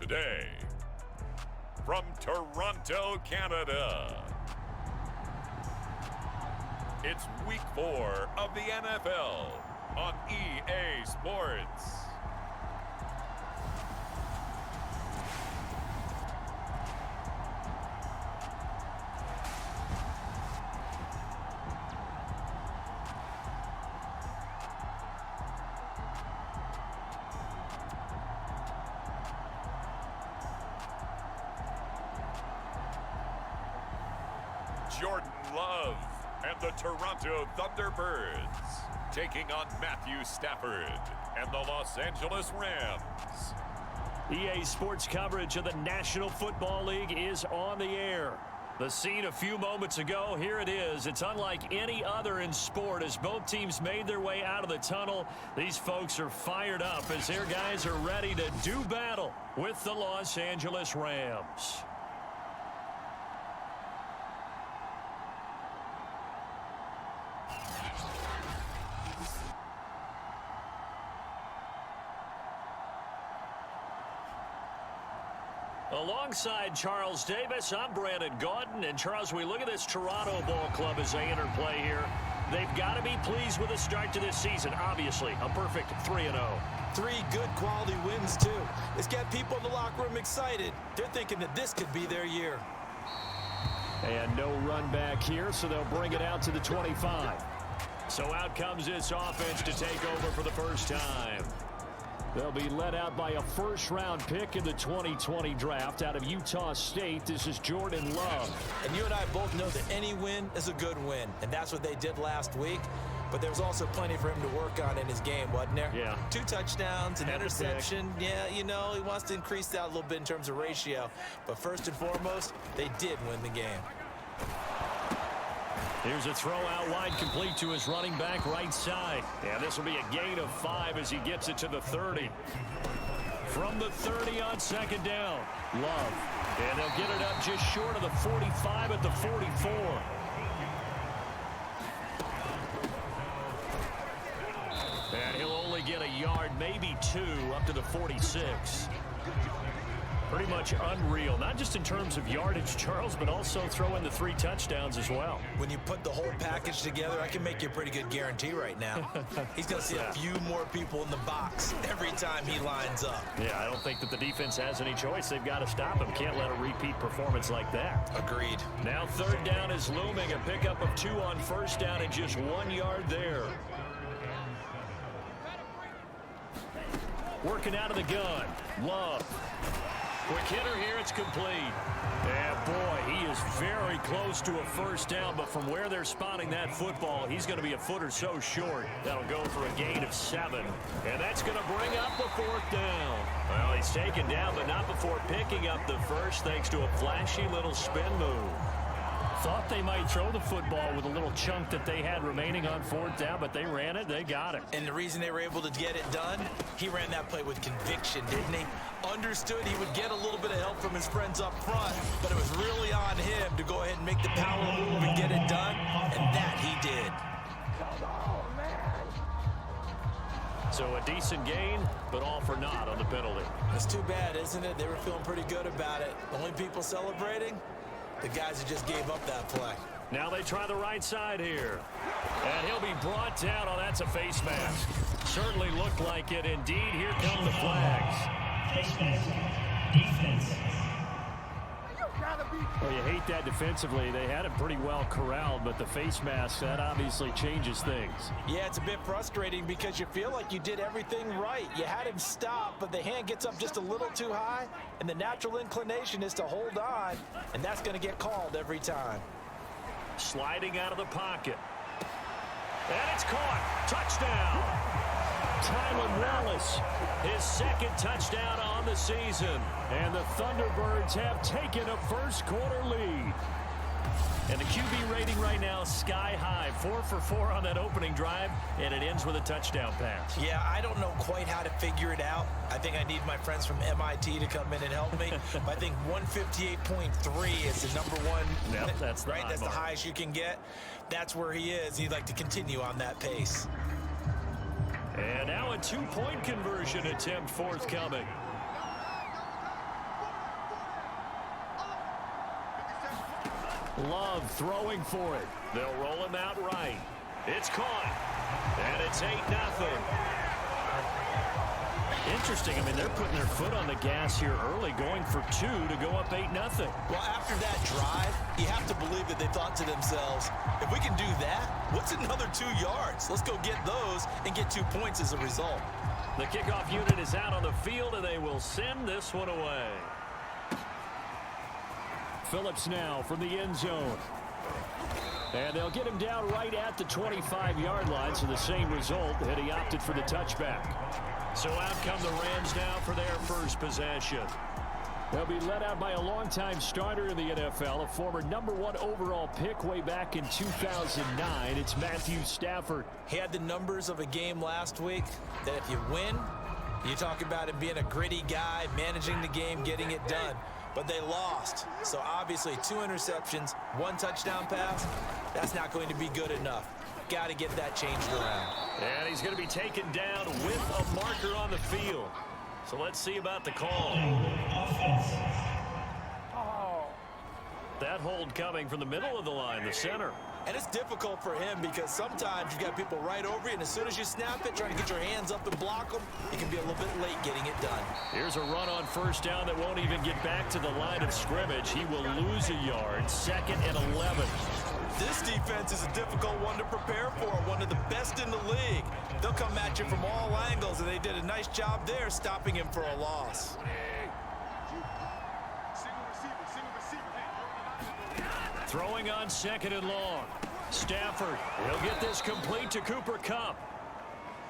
today. From Toronto, Canada, it's Week 4 of the NFL on EA Sports. Jordan Love and the Toronto Thunderbirds taking on Matthew Stafford and the Los Angeles Rams. EA Sports coverage of the National Football League is on the air. The scene a few moments ago, here it is. It's unlike any other in sport as both teams made their way out of the tunnel. These folks are fired up as their guys are ready to do battle with the Los Angeles Rams. Alongside Charles Davis, I'm Brandon Gordon. And Charles, we look at this Toronto Ball Club as they enter play here. They've got to be pleased with the start to this season. Obviously, a perfect 3-0. 3 good quality wins, too. It's got people in the locker room excited. They're thinking that this could be their year. And no run back here, so they'll bring it out to the 25. So out comes this offense to take over for the first time. They'll be led out by a first-round pick in the 2020 draft out of Utah State. This is Jordan Love. And you and I both know that any win is a good win, and that's what they did last week. But there was also plenty for him to work on in his game, wasn't there? Yeah. 2 touchdowns, an interception. Yeah, you know, he wants to increase that a little bit in terms of ratio. But first and foremost, they did win the game. Here's a throw out wide, complete to his running back right side. And this will be a gain of 5 as he gets it to the 30. From the 30 on second down, Love. And they'll get it up just short of the 45 at the 44. And he'll only get a yard, maybe 2, up to the 46. Pretty much unreal, not just in terms of yardage, Charles, but also throw in the 3 touchdowns as well. When you put the whole package together, I can make you a pretty good guarantee right now. He's going to see a few more people in the box every time he lines up. Yeah, I don't think that the defense has any choice. They've got to stop him. Can't let a repeat performance like that. Agreed. Now third down is looming. A pickup of 2 on first down and just 1 yard there. Working out of the gun. Love. Quick hitter here, it's complete. And boy, he is very close to a first down, but from where they're spotting that football, he's going to be a foot or so short. That'll go for a gain of 7. And that's going to bring up the 4th down. Well, he's taken down, but not before picking up the first, thanks to a flashy little spin move. Thought they might throw the football with a little chunk that they had remaining on 4th down, but they ran it, they got it. And the reason they were able to get it done, he ran that play with conviction, didn't he? Understood he would get a little bit of help from his friends up front, but it was really on him to go ahead and make the power move and get it done, and that he did. So a decent gain, but all for naught on the penalty. It's too bad, isn't it? They were feeling pretty good about it. The only people celebrating, the guys who just gave up that play. Now they try the right side here. And he'll be brought down. Oh, that's a face mask. Certainly looked like it. Indeed, here come the flags. Face mask. Defense. Well, you hate that defensively. They had it pretty well corralled, but the face mask, that obviously changes things. Yeah, it's a bit frustrating because you feel like you did everything right. You had him stop, but the hand gets up just a little too high, and the natural inclination is to hold on, and that's going to get called every time. Sliding out of the pocket. And it's caught. Touchdown. Tylan Wallace, his 2nd touchdown on the season. And the Thunderbirds have taken a first quarter lead. And the QB rating right now sky high. 4 for 4 on that opening drive, and it ends with a touchdown pass. Yeah, I don't know quite how to figure it out. I think I need my friends from MIT to come in and help me. But I think 158.3 is the number one. Yep, that's the right. That's the highest you can get. That's where he is. He'd like to continue on that pace. And now a 2-point conversion attempt forthcoming. Love throwing for it. They'll roll him out right. It's caught. And it's 8-0. Interesting. I mean, they're putting their foot on the gas here early, going for 2 to go up 8-0. Well, after that drive, you have to believe that they thought to themselves, if we can do that, what's another 2 yards? Let's go get those and get 2 points as a result. The kickoff unit is out on the field, and they will send this one away. Phillips now from the end zone. And they'll get him down right at the 25-yard line, so the same result, and he opted for the touchback. So out come the Rams now for their first possession. They'll be led out by a longtime starter in the NFL, a former #1 overall pick way back in 2009. It's Matthew Stafford. He had the numbers of a game last week that if you win, you talk about him being a gritty guy, managing the game, getting it done. But they lost. So obviously 2 interceptions, 1 touchdown pass, that's not going to be good enough. Got to get that changed around. And he's going to be taken down with a marker on the field. So let's see about the call. That hold coming from the middle of the line, the center. And it's difficult for him because sometimes you've got people right over you, and as soon as you snap it, trying to get your hands up and block them, you can be a little bit late getting it done. Here's a run on first down that won't even get back to the line of scrimmage. He will lose a yard, 2nd and 11. This defense is a difficult one to prepare for, one of the best in the league. They'll come at you from all angles, and they did a nice job there stopping him for a loss. Throwing on 2nd and long. Stafford, he'll get this complete to Cooper Kupp.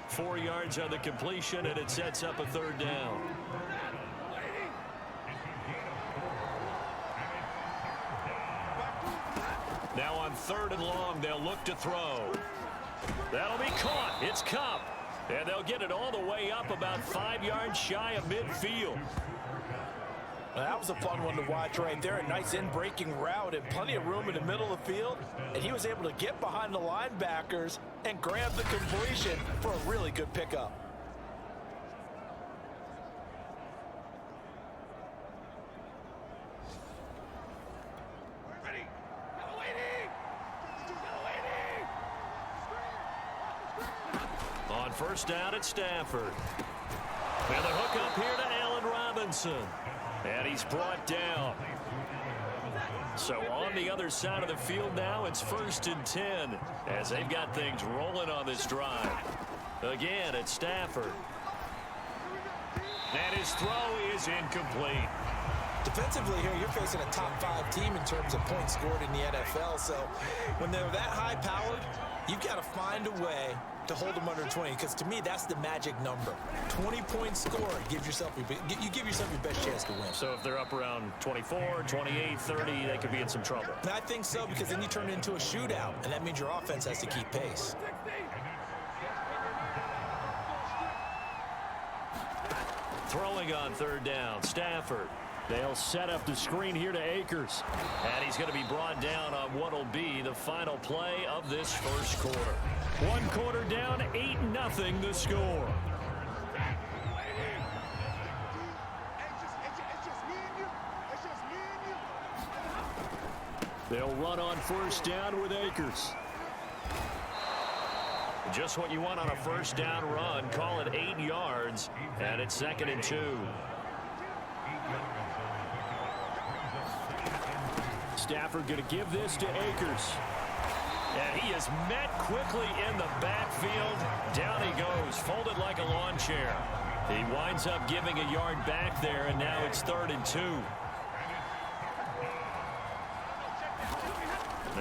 4 yards on the completion, and it sets up a 3rd down. Now on 3rd and long, they'll look to throw. That'll be caught. It's Kupp. And they'll get it all the way up about 5 yards shy of midfield. Well, that was a fun one to watch right there. A nice in-breaking route and plenty of room in the middle of the field. And he was able to get behind the linebackers and grab the completion for a really good pickup. On first down at Stafford. And the hook up here to Allen Robinson. And he's brought down. So on the other side of the field now, it's 1st and 10 as they've got things rolling on this drive. Again, it's Stafford. And his throw is incomplete. Defensively here, you're facing a top 5 team in terms of points scored in the NFL. So when they're that high-powered, you've got to find a way to hold them under 20, because to me, that's the magic number. 20 points scored, you give yourself your best chance to win. So if they're up around 24, 28, 30, they could be in some trouble. And I think so, because then you turn it into a shootout, and that means your offense has to keep pace. Throwing on 3rd down, Stafford. They'll set up the screen here to Akers. And he's going to be brought down on what will be the final play of this first quarter. 1 quarter down, 8-0 the score. They'll run on first down with Akers. Just what you want on a first down run. Call it 8 yards, and it's 2nd and 2. Stafford going to give this to Akers. And he is met quickly in the backfield. Down he goes, folded like a lawn chair. He winds up giving a yard back there, and now it's 3rd and 2.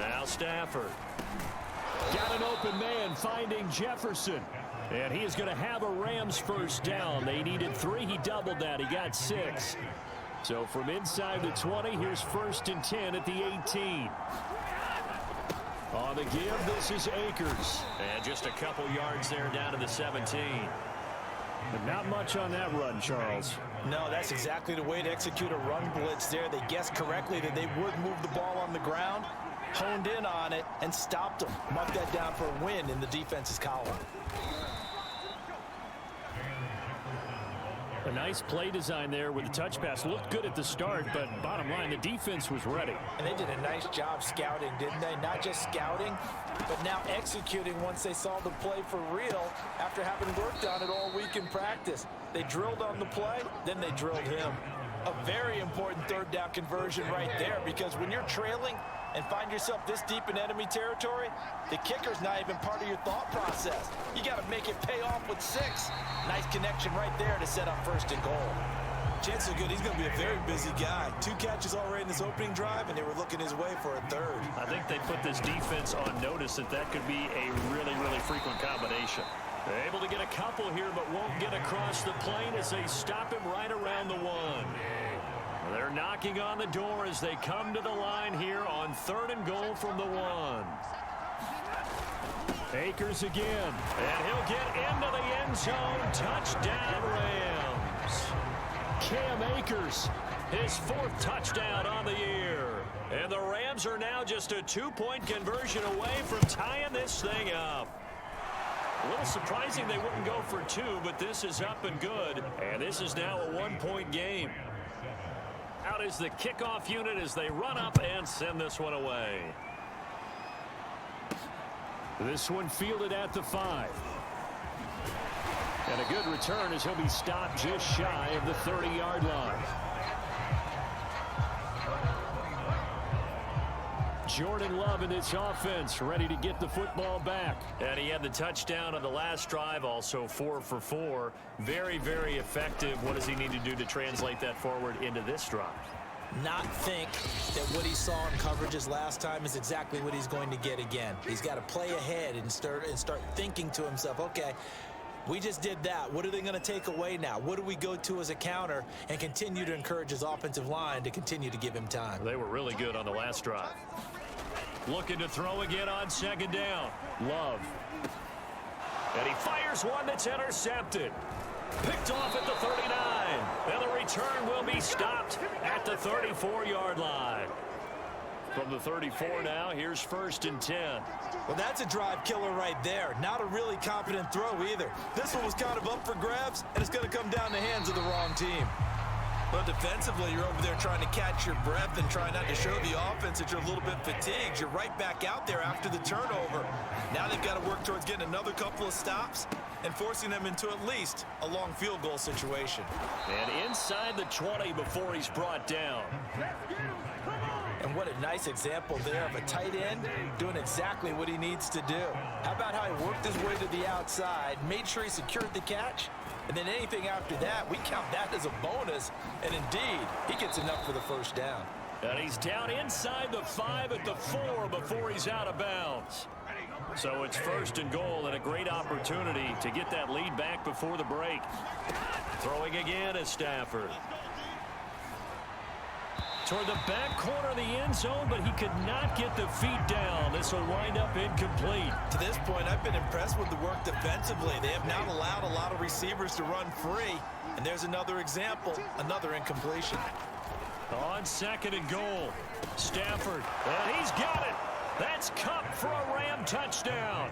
Now Stafford. Got an open man finding Jefferson. And he is going to have a Rams first down. They needed 3. He doubled that. He got 6. So from inside the 20, here's 1st and 10 at the 18. On the give, this is Akers. And just a couple yards there down to the 17. But not much on that run, Charles. No, that's exactly the way to execute a run blitz there. They guessed correctly that they would move the ball on the ground, honed in on it, and stopped them. Mark that down for a win in the defense's column. A nice play design there with the touch pass. Looked good at the start, but bottom line, the defense was ready. And they did a nice job scouting, didn't they? Not just scouting, but now executing once they saw the play for real after having worked on it all week in practice. They drilled on the play, then they drilled him. A very important third down conversion right there, because when you're trailing and find yourself this deep in enemy territory, the kicker's not even part of your thought process. You got to make it pay off with 6. Nice connection right there to set up 1st and goal. Chances are good he's going to be a very busy guy. 2 catches already in this opening drive, and they were looking his way for a 3rd. I think they put this defense on notice that could be a really, really frequent combination. They're able to get a couple here, but won't get across the plane as they stop him right around the 1. They're knocking on the door as they come to the line here on 3rd and goal from the 1. Akers again, and he'll get into the end zone. Touchdown, Rams. Cam Akers, his 4th touchdown on the year. And the Rams are now just a 2-point conversion away from tying this thing up. A little surprising they wouldn't go for 2, but this is up and good. And this is now a 1-point game. Out is the kickoff unit as they run up and send this one away. This one fielded at the 5. And a good return as he'll be stopped just shy of the 30-yard line. Jordan Love in this offense, ready to get the football back. And he had the touchdown on the last drive, also 4 for 4. Very, very effective. What does he need to do to translate that forward into this drive? Not think that what he saw in coverages last time is exactly what he's going to get again. He's got to play ahead and start thinking to himself, okay, we just did that. What are they going to take away now? What do we go to as a counter? And continue to encourage his offensive line to continue to give him time. They were really good on the last drive. Looking to throw again on 2nd down. Love. And he fires one that's intercepted. Picked off at the 39. And the return will be stopped at the 34-yard line. From the 34 now, here's 1st and 10. Well, that's a drive killer right there. Not a really confident throw either. This one was kind of up for grabs, and it's going to come down the hands of the wrong team. But defensively, you're over there trying to catch your breath and try not to show the offense that you're a little bit fatigued. You're right back out there after the turnover. Now they've got to work towards getting another couple of stops and forcing them into at least a long field goal situation. And inside the 20 before he's brought down. And what a nice example there of a tight end doing exactly what he needs to do. How about how he worked his way to the outside, made sure he secured the catch, and then anything after that, we count that as a bonus. And indeed, he gets enough for the 1st down. And he's down inside the 5 at the 4 before he's out of bounds. So it's 1st and goal and a great opportunity to get that lead back before the break. Throwing again is Stafford. Toward the back corner of the end zone, but he could not get the feet down. This will wind up incomplete. To this point, I've been impressed with the work defensively. They have not allowed a lot of receivers to run free. And there's another example, another incompletion. On 2nd and goal, Stafford, and he's got it. That's Kupp for a Ram touchdown.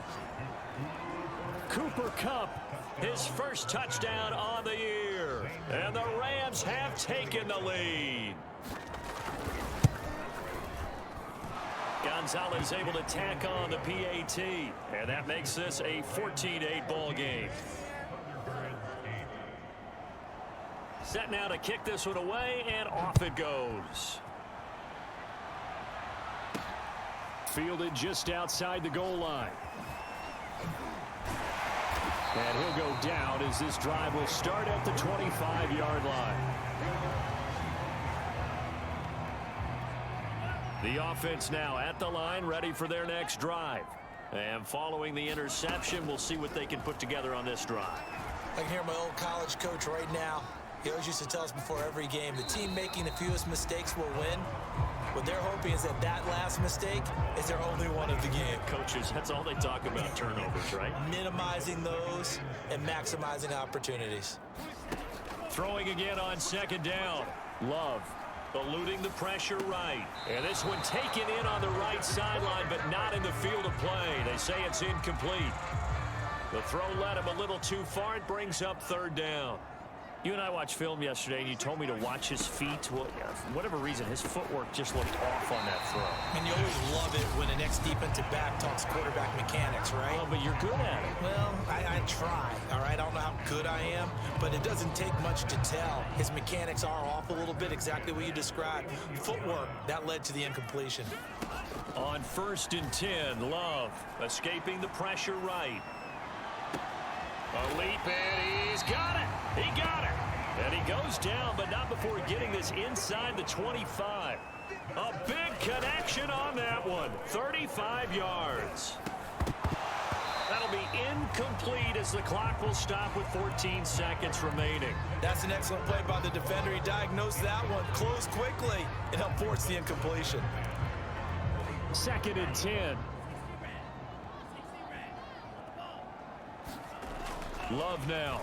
Cooper Kupp, his 1st touchdown on the year. And the Rams have taken the lead. Gonzalez able to tack on the PAT, and that makes this a 14-8 ball game. Set now to kick this one away, and off it goes. Fielded just outside the goal line. And he'll go down as this drive will start at the 25-yard line. The offense now at the line, ready for their next drive. And following the interception, we'll see what they can put together on this drive. I can hear my old college coach right now. He always used to tell us before every game, the team making the fewest mistakes will win. What they're hoping is that that last mistake is their only one of the game. Coaches, that's all they talk about, turnovers, right? Minimizing those and maximizing opportunities. Throwing again on 2nd down. Love. Eluding the pressure right. And this one taken in on the right sideline, but not in the field of play. They say it's incomplete. The throw led him a little too far. It brings up 3rd down. You and I watched film yesterday, and you told me to watch his feet. Well, for whatever reason, his footwork just looked off on that throw. And you always love it when the next defensive back talks quarterback mechanics, right? Oh, but you're good at it. Well, I try, all right? I don't know how good I am, but it doesn't take much to tell. His mechanics are off a little bit, exactly what you described. Footwork, that led to the incompletion. On 1st and 10, Love escaping the pressure right. A leap, and he's got it. He got it. And he goes down, but not before getting this inside the 25. A big connection on that one. 35 yards. That'll be incomplete as the clock will stop with 14 seconds remaining. That's an excellent play by the defender. He diagnosed that one, closed quickly, and helped force the incompletion. 2nd and 10. Love now.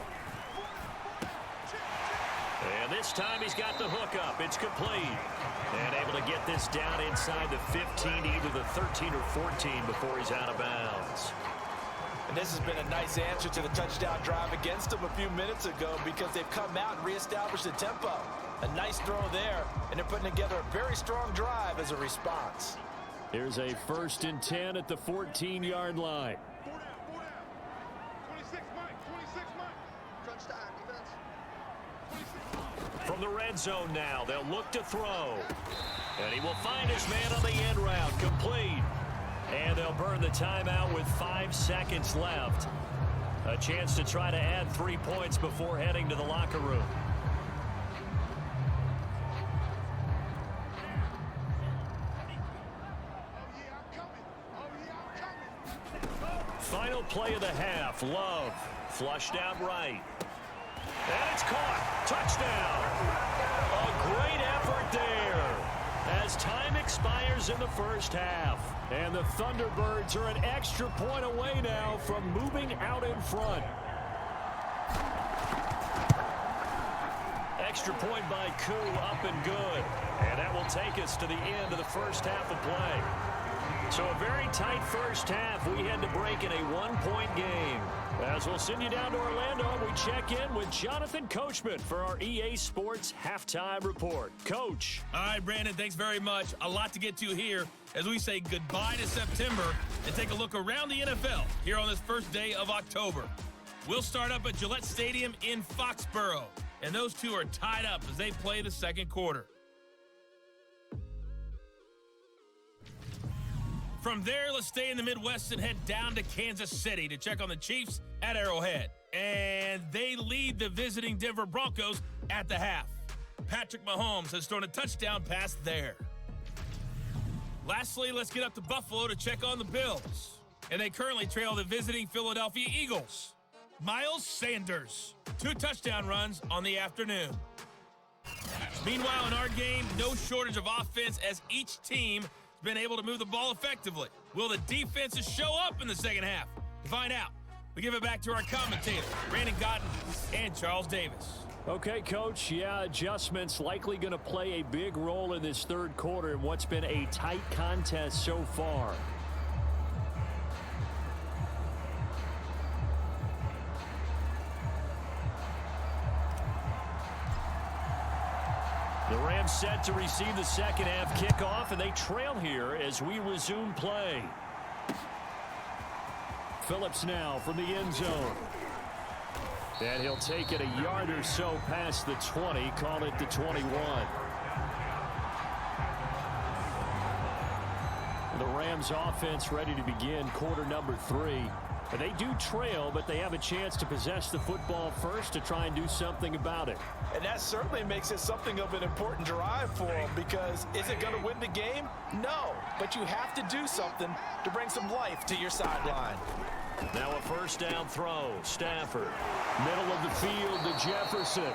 And this time he's got the hookup. It's complete. And able to get this down inside the 15, either the 13 or 14 before he's out of bounds. And this has been a nice answer to the touchdown drive against them a few minutes ago because they've come out and reestablished the tempo. A nice throw there, and they're putting together a very strong drive as a response. Here's a 1st and 10 at the 14-yard line. From the red zone now, they'll look to throw. And he will find his man on the end route, complete. And they'll burn the timeout with 5 seconds left. A chance to try to add 3 points before heading to the locker room. Final play of the half, Love, flushed out right. And it's caught. Touchdown. A great effort there as time expires in the first half. And the Thunderbirds are an extra point away now from moving out in front. Extra point by Koo, up and good. And that will take us to the end of the first half of play. So a very tight first half. We head to break in a 1-point game. As we'll send you down to Orlando, we check in with Jonathan Coachman for our EA Sports Halftime Report. Coach. All right, Brandon, thanks very much. A lot to get to here as we say goodbye to September and take a look around the NFL here on this first day of October. We'll start up at Gillette Stadium in Foxborough, and those two are tied up as they play the second quarter. From there, let's stay in the Midwest and head down to Kansas City to check on the Chiefs at Arrowhead. And they lead the visiting Denver Broncos at the half. Patrick Mahomes has thrown a touchdown pass there. Lastly, let's get up to Buffalo to check on the Bills. And they currently trail the visiting Philadelphia Eagles. Miles Sanders, 2 touchdown runs on the afternoon. Meanwhile, in our game, no shortage of offense as each team been able to move the ball effectively. Will the defenses show up in the second half? To find out, we give it back to our commentators, Brandon Cotton and Charles Davis. Okay, Coach. Yeah, adjustments likely going to play a big role in this third quarter in what's been a tight contest so far. The Rams set to receive the second half kickoff, and they trail here as we resume play. Phillips now from the end zone. And he'll take it a yard or so past the 20, call it the 21. The Rams offense ready to begin quarter number 3. And they do trail, but they have a chance to possess the football first to try and do something about it. And that certainly makes it something of an important drive for them because is it going to win the game? No, but you have to do something to bring some life to your sideline. Now a first down throw. Stafford, middle of the field to Jefferson.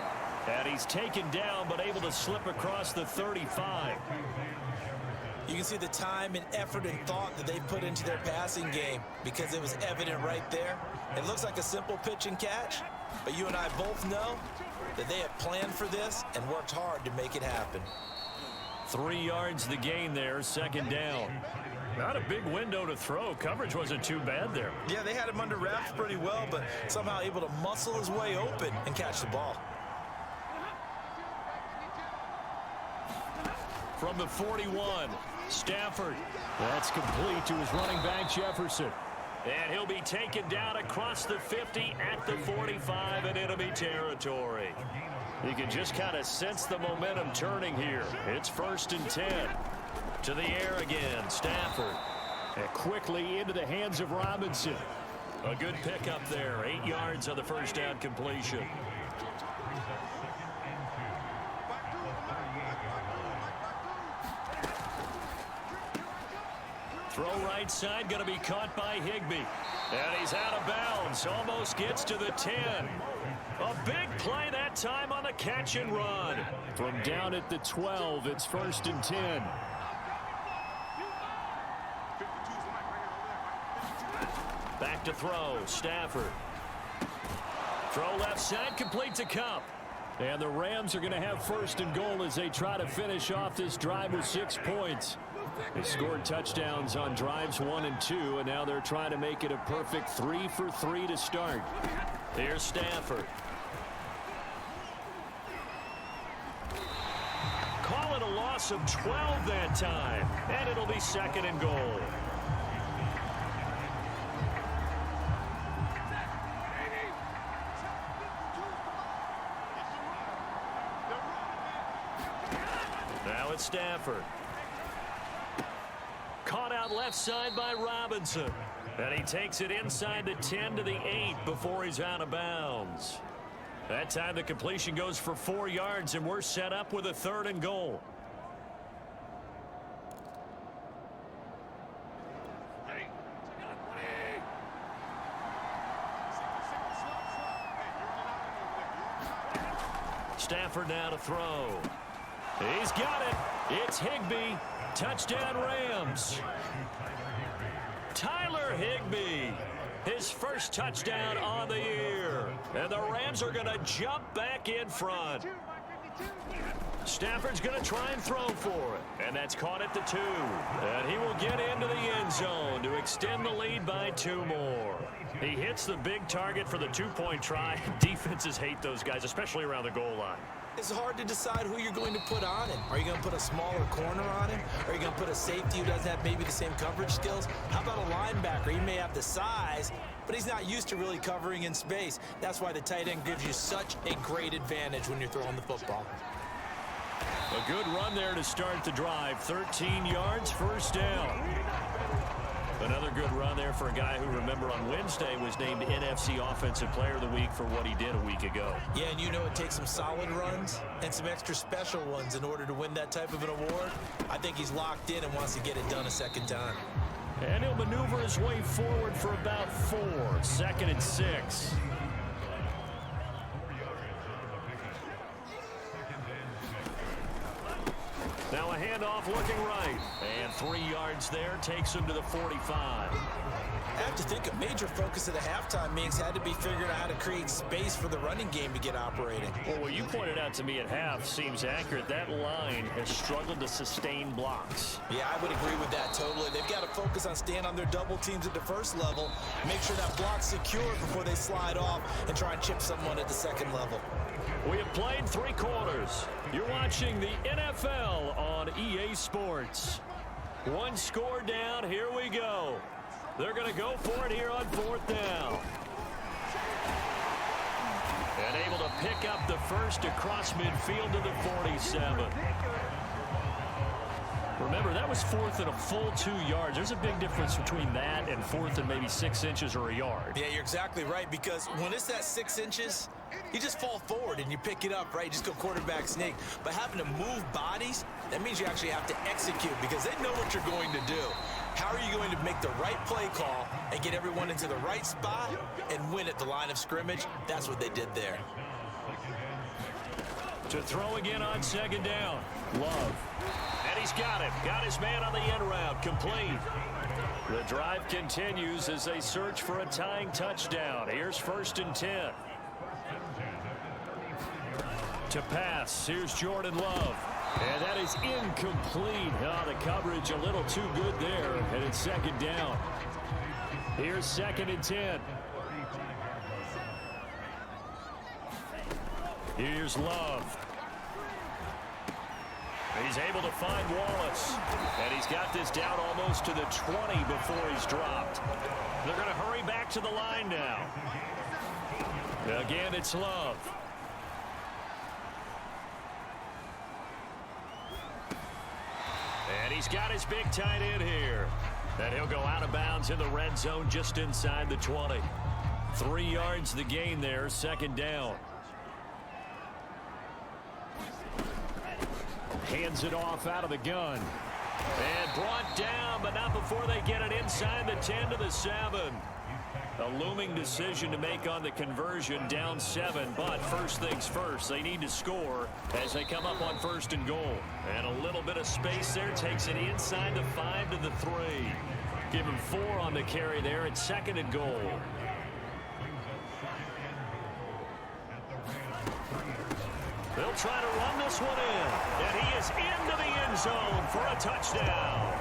And he's taken down but able to slip across the 35. You can see the time and effort and thought that they put into their passing game because it was evident right there. It looks like a simple pitch and catch, but you and I both know that they have planned for this and worked hard to make it happen. 3 yards the gain there, second down. Not a big window to throw. Coverage wasn't too bad there. Yeah, they had him under wraps pretty well, but somehow able to muscle his way open and catch the ball. from the 41. Stafford. That's complete to his running back, Jefferson. And he'll be taken down across the 50 at the 45 in enemy territory. You can just kind of sense the momentum turning here. It's 1st and 10. To the air again, Stafford. And quickly into the hands of Robinson. A good pickup there. 8 yards on the first down completion. Throw right side, going to be caught by Higbee. And he's out of bounds, almost gets to the 10. A big play that time on the catch and run. From down at the 12, it's 1st and 10. Back to throw, Stafford. Throw left side, complete to Cup. And the Rams are going to have 1st and goal as they try to finish off this drive with 6 points. They scored touchdowns on drives 1 and 2, and now they're trying to make it a perfect 3 for 3 to start. Here's Stafford. Call it a loss of 12 that time, and it'll be 2nd and goal. Now it's Stafford. Caught out left side by Robinson. And he takes it inside the 10 to the 8 before he's out of bounds. That time the completion goes for 4 yards, and we're set up with a 3rd and goal. Stafford now to throw. He's got it. It's Higbee. Touchdown Rams. Tyler Higbee. His first touchdown on the year. And the Rams are going to jump back in front. Stafford's going to try and throw for it. And that's caught at the 2. And he will get into the end zone to extend the lead by 2 more. He hits the big target for the 2-point try. Defenses hate those guys, especially around the goal line. It's hard to decide who you're going to put on him. Are you going to put a smaller corner on him? Are you going to put a safety who doesn't have maybe the same coverage skills? How about a linebacker? He may have the size, but he's not used to really covering in space. That's why the tight end gives you such a great advantage when you're throwing the football. A good run there to start the drive. 13 yards, 1st down. Another good run there for a guy who, remember, on Wednesday was named NFC Offensive Player of the Week for what he did a week ago. Yeah, and you know it takes some solid runs and some extra special ones in order to win that type of an award. I think he's locked in and wants to get it done a 2nd time. And he'll maneuver his way forward for about 4. 2nd and 6. Now a handoff looking right. And 3 yards there takes him to the 45. I have to think a major focus of the halftime meetings had to be figuring out how to create space for the running game to get operating. Well, what you pointed out to me at half seems accurate. That line has struggled to sustain blocks. Yeah, I would agree with that totally. They've got to focus on staying on their double teams at the 1st level, make sure that block's secure before they slide off and try and chip someone at the 2nd level. We have played 3 quarters. You're watching the NFL on EA Sports. 1 score down. Here we go. They're going to go for it here on 4th down. And able to pick up the first across midfield to the 47. Remember, that was 4th and a full 2 yards. There's a big difference between that and 4th and maybe 6 inches or a yard. Yeah, you're exactly right, because when it's that 6 inches, you just fall forward and you pick it up, right? You just go quarterback sneak. But having to move bodies, that means you actually have to execute because they know what you're going to do. How are you going to make the right play call and get everyone into the right spot and win at the line of scrimmage? That's what they did there. To throw again on 2nd down. Love. And he's got it. Got his man on the end route. Complete. The drive continues as they search for a tying touchdown. Here's 1st and 10. To pass. Here's Jordan Love. And that is incomplete. Oh, the coverage a little too good there. And it's 2nd down. Here's 2nd and 10. Here's Love. He's able to find Wallace. And he's got this down almost to the 20 before he's dropped. They're going to hurry back to the line now. Again, it's Love. And he's got his big tight end here. And he'll go out of bounds in the red zone just inside the 20. 3 yards the gain there, second down. Hands it off out of the gun. And brought down, but not before they get it inside the 10 to the 7. A looming decision to make on the conversion, down 7. But first things first, they need to score as they come up on 1st and goal. And a little bit of space there takes it inside the 5 to the 3. Give him 4 on the carry there at 2nd and goal. They'll try to run this one in. And he is into the end zone for a touchdown.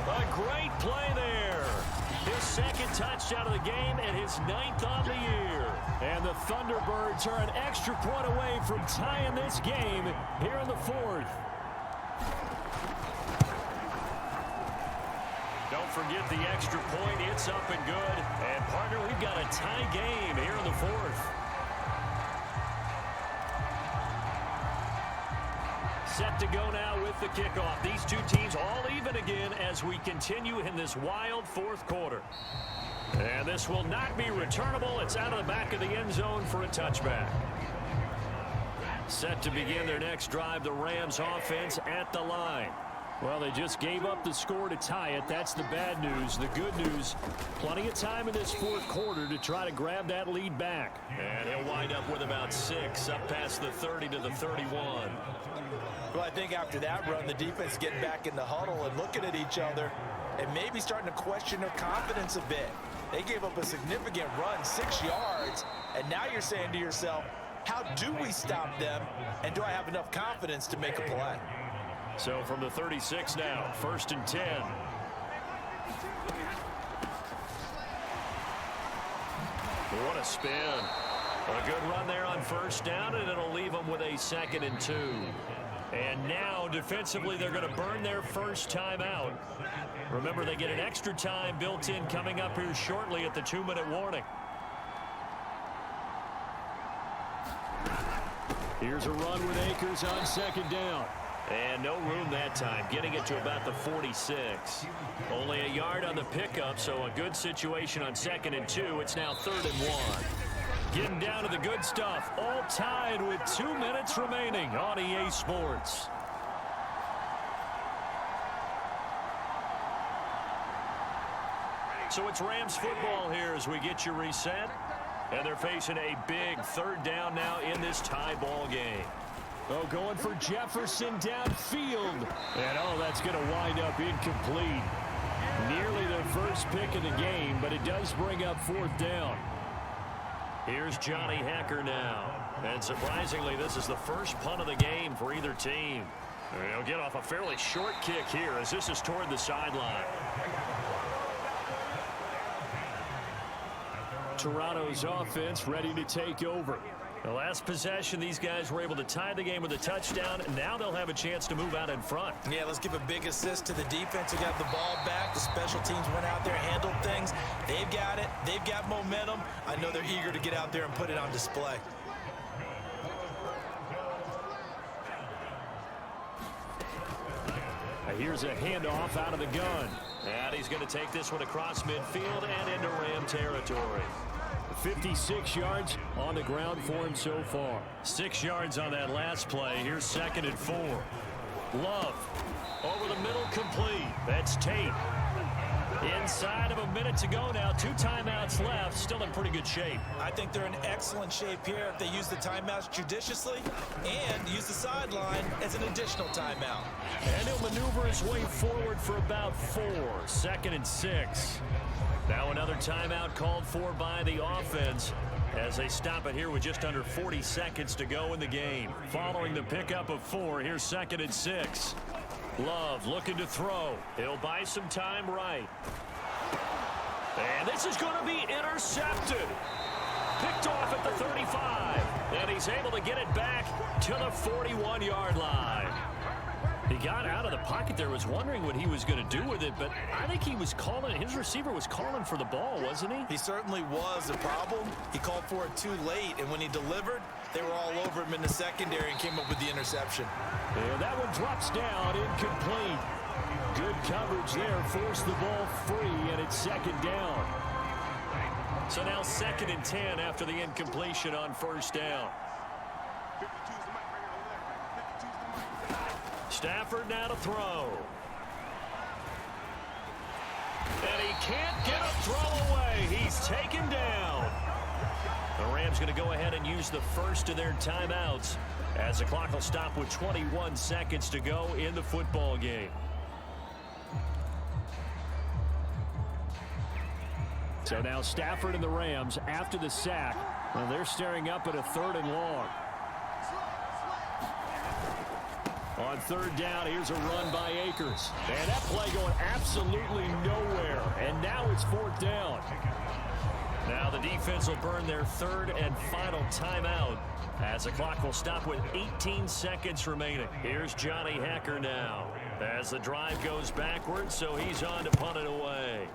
A great play there. His 2nd touchdown of the game and his 9th on the year. And the Thunderbirds are an extra point away from tying this game here in the 4th. Don't forget the extra point. It's up and good. And, partner, we've got a tie game here in the 4th. Set to go now with the kickoff. These two teams all even again as we continue in this wild 4th quarter. And this will not be returnable. It's out of the back of the end zone for a touchback. Set to begin their next drive, the Rams offense at the line. Well, they just gave up the score to tie it. That's the bad news. The good news, plenty of time in this 4th quarter to try to grab that lead back. And he'll wind up with about 6 up past the 30 to the 31. Well, I think after that run, the defense getting back in the huddle and looking at each other and maybe starting to question their confidence a bit. They gave up a significant run, 6 yards, and now you're saying to yourself, how do we stop them, and do I have enough confidence to make a play? So from the 36 now, 1st and 10. What a spin. A good run there on 1st down, and it'll leave them with a 2nd and 2. And now, defensively, they're going to burn their first timeout. Remember, they get an extra time built in coming up here shortly at the 2-minute warning. Here's a run with Akers on 2nd down. And no room that time, getting it to about the 46. Only a yard on the pickup, so a good situation on 2nd and 2. It's now 3rd and 1. Getting down to the good stuff, all tied with 2 minutes remaining on EA Sports. So it's Rams football here as we get you reset. And they're facing a big 3rd down now in this tie ball game. Oh, going for Jefferson downfield. And, oh, that's going to wind up incomplete. Nearly their first pick of the game, but it does bring up 4th down. Here's Johnny Hecker now. And surprisingly, this is the first punt of the game for either team. They'll get off a fairly short kick here as this is toward the sideline. Toronto's offense ready to take over. The last possession, these guys were able to tie the game with a touchdown, and now they'll have a chance to move out in front. Yeah, let's give a big assist to the defense who got the ball back. The special teams went out there, handled things. They've got it. They've got momentum. I know they're eager to get out there and put it on display. Here's a handoff out of the gun. And he's going to take this one across midfield and into Ram territory. 56 yards on the ground for him so far. 6 yards on that last play. Here's 2nd and 4. Love over the middle, complete. That's Tate. Inside of a minute to go now. 2 timeouts left. Still in pretty good shape. I think they're in excellent shape here if they use the timeouts judiciously and use the sideline as an additional timeout. And he'll maneuver his way forward for about 4. 2nd and 6. Now another timeout called for by the offense as they stop it here with just under 40 seconds to go in the game. Following the pickup of 4, here's 2nd and 6. Love looking to throw. He'll buy some time right. And this is going to be intercepted. Picked off at the 35. And he's able to get it back to the 41-yard line. He got out of the pocket there, was wondering what he was going to do with it, but I think he was calling, his receiver was calling for the ball, wasn't he? He certainly was. The problem, he called for it too late, and when he delivered, they were all over him in the secondary and came up with the interception. And that one drops down, incomplete. Good coverage there, forced the ball free, and it's second down. So now 2nd and 10 after the incompletion on first down. Stafford now to throw. And he can't get a throw away. He's taken down. The Rams going to go ahead and use the first of their timeouts as the clock will stop with 21 seconds to go in the football game. So now Stafford and the Rams after the sack. And they're staring up at a 3rd and long. On 3rd down, here's a run by Akers. And that play going absolutely nowhere. And now it's 4th down. Now the defense will burn their 3rd and final timeout as the clock will stop with 18 seconds remaining. Here's Johnny Hacker now as the drive goes backwards, so he's on to punt it away.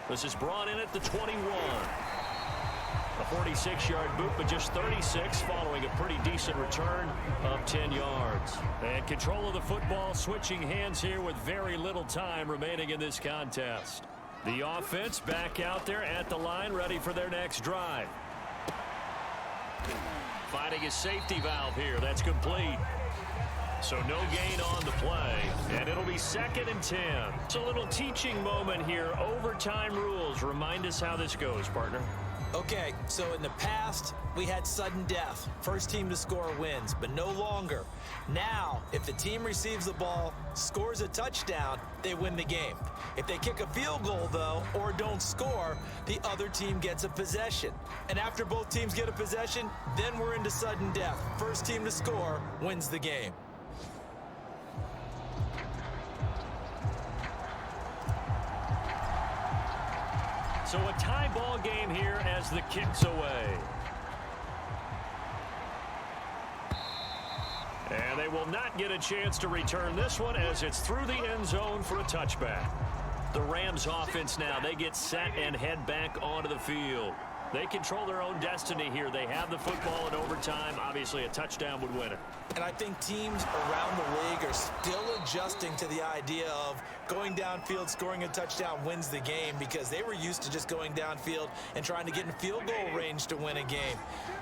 This is brought in at the 21. A 46-yard boot, but just 36 following a pretty decent return of 10 yards. And control of the football switching hands here with very little time remaining in this contest. The offense back out there at the line, ready for their next drive. Finding his safety valve here. That's complete. So no gain on the play, and it'll be 2nd and 10. It's a little teaching moment here. Overtime rules. Remind us how this goes, partner. Okay, so in the past, we had sudden death. First team to score wins, but no longer. Now, if the team receives the ball, scores a touchdown, they win the game. If they kick a field goal, though, or don't score, the other team gets a possession. And after both teams get a possession, then we're into sudden death. First team to score wins the game. So a tie ball game here as the kick's away. And they will not get a chance to return this one as it's through the end zone for a touchback. The Rams offense now, they get set and head back onto the field. They control their own destiny here. They have the football in overtime. Obviously, a touchdown would win it. And I think teams around the league are still adjusting to the idea of going downfield, scoring a touchdown wins the game, because they were used to just going downfield and trying to get in field goal range to win a game.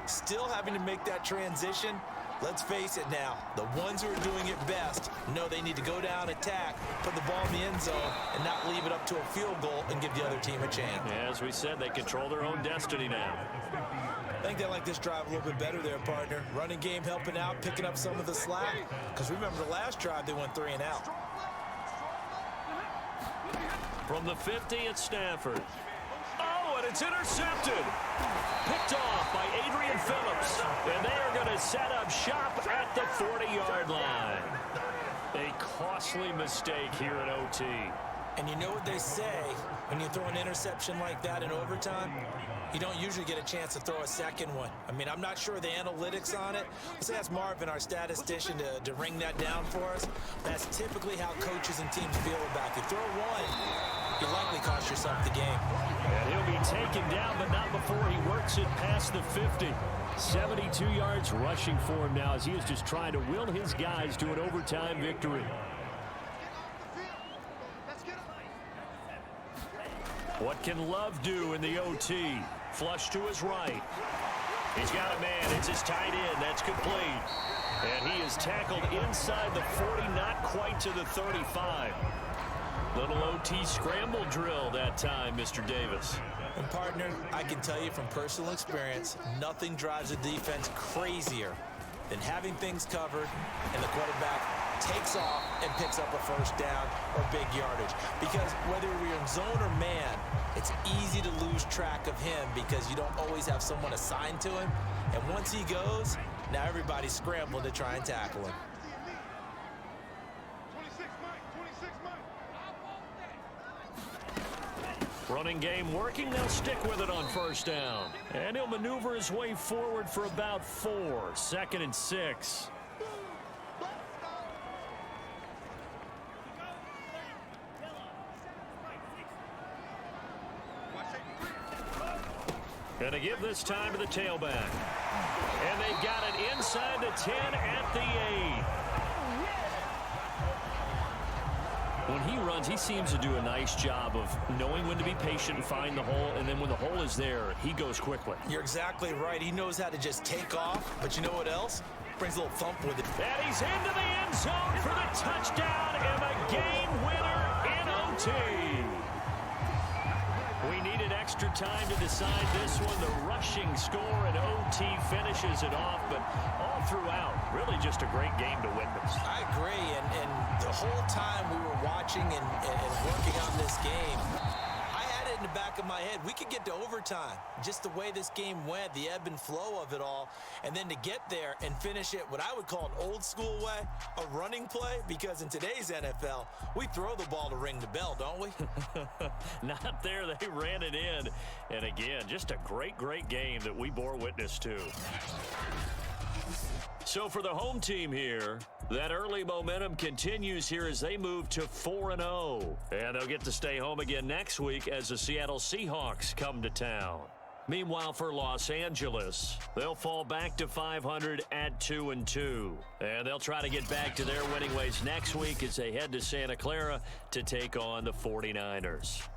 Still having to make that transition. Let's face it now, the ones who are doing it best know they need to go down, attack, put the ball in the end zone, and not leave it up to a field goal and give the other team a chance. Yeah, as we said, they control their own destiny now. I think they like this drive a little bit better there, partner. Running game helping out, picking up some of the slack. Because remember the last drive, they went 3 and out. From the 50, it's Stafford. Oh, and it's intercepted. Picked off by Adrian Phillips. And they are going to set up shop at the 40-yard line. A costly mistake here in OT. And you know what they say, when you throw an interception like that in overtime, you don't usually get a chance to throw a second one. I mean, I'm not sure the analytics on it. Let's ask Marvin, our statistician, to ring that down for us. That's typically how coaches and teams feel about you. Throw one, you likely cost yourself the game. And he'll be taken down, but not before he works it past the 50. 72 yards rushing for him now as he is just trying to will his guys to an overtime victory. What can Love do in the OT? Flush to his right. He's got a man. It's his tight end. That's complete. And he is tackled inside the 40, not quite to the 35. Little OT scramble drill that time, Mr. Davis. And partner, I can tell you from personal experience, nothing drives a defense crazier than having things covered and the quarterback takes off and picks up a first down or big yardage. Because whether you're in zone or man, it's easy to lose track of him because you don't always have someone assigned to him. And once he goes, now everybody's scrambling to try and tackle him. Running game working. They'll stick with it on first down. And he'll maneuver his way forward for about 4. 2nd and 6. Going to give this time to the tailback. And they've got it inside the 10 at the 8. When he runs, he seems to do a nice job of knowing when to be patient and find the hole, and then when the hole is there, he goes quickly. You're exactly right. He knows how to just take off, but you know what else? Brings a little thump with it. And he's into the end zone for the touchdown and the game winner in OT. We needed extra time to decide this one. The rushing score and OT finishes it off, but all throughout, really just a great game to witness. I agree, and the whole time we were watching and working on this game, I had it in the back of my head. We could get to overtime. Just the way this game went, the ebb and flow of it all, and then to get there and finish it what I would call an old school way, a running play, because in today's NFL, we throw the ball to ring the bell, don't we? Not there. They ran it in. And again, just a great, great game that we bore witness to. So for the home team here, that early momentum continues here as they move to 4-0. And they'll get to stay home again next week as the Seattle Seahawks come to town. Meanwhile, for Los Angeles, they'll fall back to 500 at 2-2. And they'll try to get back to their winning ways next week as they head to Santa Clara to take on the 49ers.